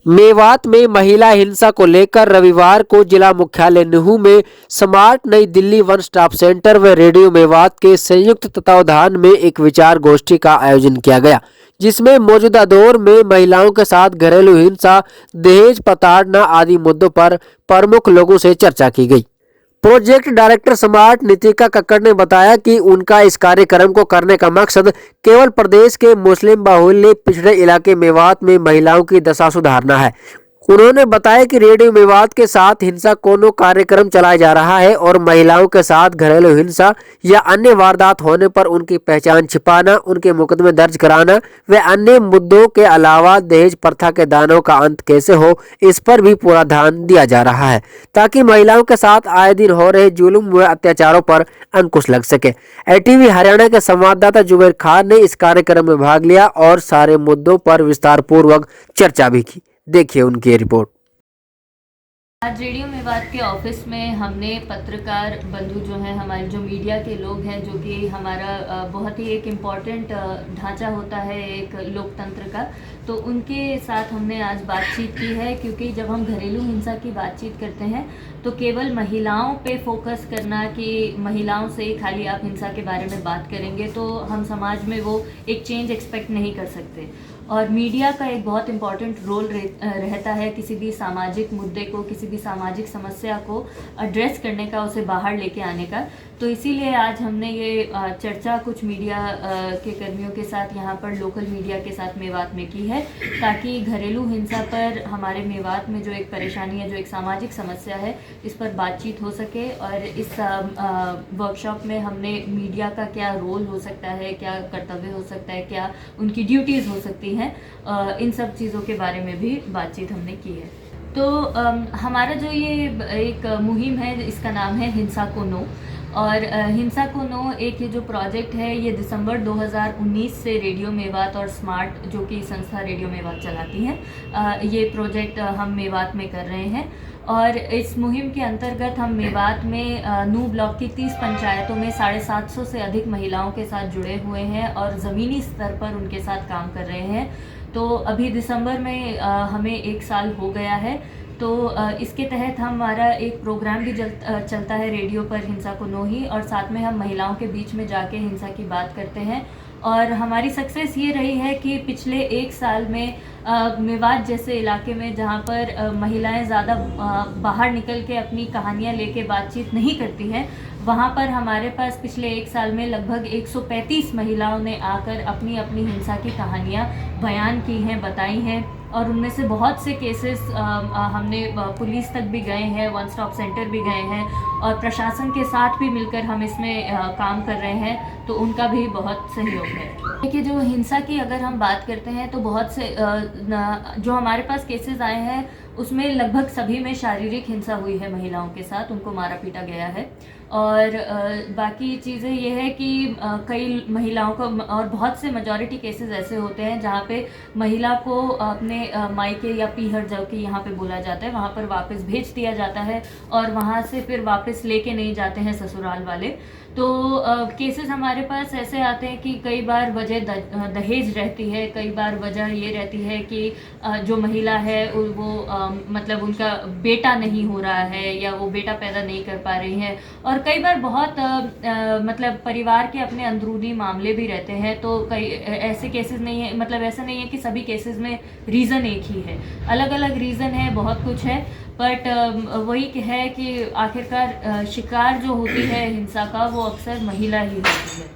मेवात में महिला हिंसा को लेकर रविवार को जिला मुख्यालय नुहू में स्मार्ट नई दिल्ली वन स्टॉप सेंटर व रेडियो मेवात के संयुक्त तत्वावधान में एक विचार गोष्ठी का आयोजन किया गया, जिसमें मौजूदा दौर में महिलाओं के साथ घरेलू हिंसा, दहेज प्रताड़ना आदि मुद्दों पर प्रमुख लोगों से चर्चा की गई। Project director smart Nitika Kakkar ने बताया कि उनका इस कार्यक्रम को करने का मकसद केवल प्रदेश के मुस्लिम बाहुल्य पिछड़े इलाके मेवात में महिलाओं की दशा सुधारना है। उन्होंने बताया कि रेडियो मेवात के साथ हिंसा कोनो कार्यक्रम चलाया जा रहा है और महिलाओं के साथ घरेलू हिंसा या अन्य वारदात होने पर उनकी पहचान छिपाना, उनके मुकदमे दर्ज कराना व अन्य मुद्दों के अलावा दहेज प्रथा के दानों का अंत कैसे हो, इस पर भी पूरा ध्यान दिया जा रहा है ताकि महिलाओं के साथ आए दिन हो रहे जुल्म व अत्याचारों पर अंकुश लग सके। एटीवी हरियाणा के संवाददाता जुबैर खान ने इस कार्यक्रम में भाग लिया और सारे मुद्दों पर विस्तार पूर्वक चर्चा भी की। देखिए उनकी रिपोर्ट। आज रेडियो मेवात के ऑफिस में हमने पत्रकार बंधु जो हैं, हमारे जो मीडिया के लोग हैं, जो कि हमारा बहुत ही एक इम्पॉर्टेंट ढांचा होता है एक लोकतंत्र का, तो उनके साथ हमने आज बातचीत की है। क्योंकि जब हम घरेलू हिंसा की बातचीत करते हैं तो केवल महिलाओं पे फोकस करना कि महिलाओं से खाली आप हिंसा के बारे में बात करेंगे तो हम समाज में वो एक चेंज एक्सपेक्ट नहीं कर सकते। और मीडिया का एक बहुत इम्पॉर्टेंट रोल रहता है किसी भी सामाजिक मुद्दे को, किसी भी सामाजिक समस्या को एड्रेस करने का, उसे बाहर लेके आने का। तो इसीलिए आज हमने ये चर्चा कुछ मीडिया के कर्मियों के साथ यहाँ पर लोकल मीडिया के साथ मेवात में की है, ताकि घरेलू हिंसा पर हमारे मेवात में जो एक परेशानी है, जो एक सामाजिक समस्या है, इस पर बातचीत हो सके। और इस वर्कशॉप में हमने मीडिया का क्या रोल हो सकता है, क्या कर्तव्य हो सकता है, क्या उनकी ड्यूटीज़ हो सकती हैं, इन सब चीज़ों के बारे में भी बातचीत हमने की है। तो हमारा जो ये एक मुहिम है, इसका नाम है हिंसा को नो। और हिंसा को नो एक ये जो प्रोजेक्ट है, ये दिसंबर 2019 से रेडियो मेवात और स्मार्ट जो कि संस्था रेडियो मेवात चलाती हैं, ये प्रोजेक्ट हम मेवात में कर रहे हैं। और इस मुहिम के अंतर्गत हम मेवात में नू ब्लॉक की 30 पंचायतों में 750 से अधिक महिलाओं के साथ जुड़े हुए हैं और ज़मीनी स्तर पर उनके साथ काम कर रहे हैं। तो अभी दिसंबर में हमें 1 साल हो गया है। तो इसके तहत हमारा एक प्रोग्राम भी चलता है रेडियो पर, हिंसा को नो ही, और साथ में हम महिलाओं के बीच में जाके हिंसा की बात करते हैं। और हमारी सक्सेस ये रही है कि पिछले 1 साल में मेवात जैसे इलाके में, जहाँ पर महिलाएं ज़्यादा बाहर निकल के अपनी कहानियाँ लेके बातचीत नहीं करती हैं, वहाँ पर हमारे पास पिछले 1 साल में लगभग 135 महिलाओं ने आकर अपनी अपनी हिंसा की कहानियाँ बयान की हैं, बताई हैं। और उनमें से बहुत से केसेस हमने पुलिस तक भी गए हैं, वन स्टॉप सेंटर भी गए हैं, और प्रशासन के साथ भी मिलकर हम इसमें काम कर रहे हैं, तो उनका भी बहुत सहयोग है। देखिए, जो हिंसा की अगर हम बात करते हैं तो बहुत से जो हमारे पास केसेस आए हैं उसमें लगभग सभी में शारीरिक हिंसा हुई है महिलाओं के साथ, उनको मारा पीटा गया है। और बाकी चीज़ें ये है कि कई महिलाओं को, और बहुत से मेजॉरिटी केसेस ऐसे होते हैं जहाँ पे महिला को अपने मायके या पीहर जो कि यहाँ पे बोला जाता है, वहाँ पर वापस भेज दिया जाता है और वहाँ से फिर वापस लेके नहीं जाते हैं ससुराल वाले। तो केसेस हमारे पास ऐसे आते हैं कि कई बार वजह दहेज रहती है, कई बार वजह ये रहती है कि जो महिला है वो मतलब उनका बेटा नहीं हो रहा है या वो बेटा पैदा नहीं कर पा रही है। और कई बार बहुत मतलब परिवार के अपने अंदरूनी मामले भी रहते हैं। तो कई ऐसे केसेस नहीं है, मतलब ऐसा नहीं है कि सभी केसेस में रीज़न एक ही है, अलग अलग रीज़न है, बहुत कुछ है। बट वही है कि आखिरकार शिकार जो होती है हिंसा का, वो अक्सर महिला ही होती है।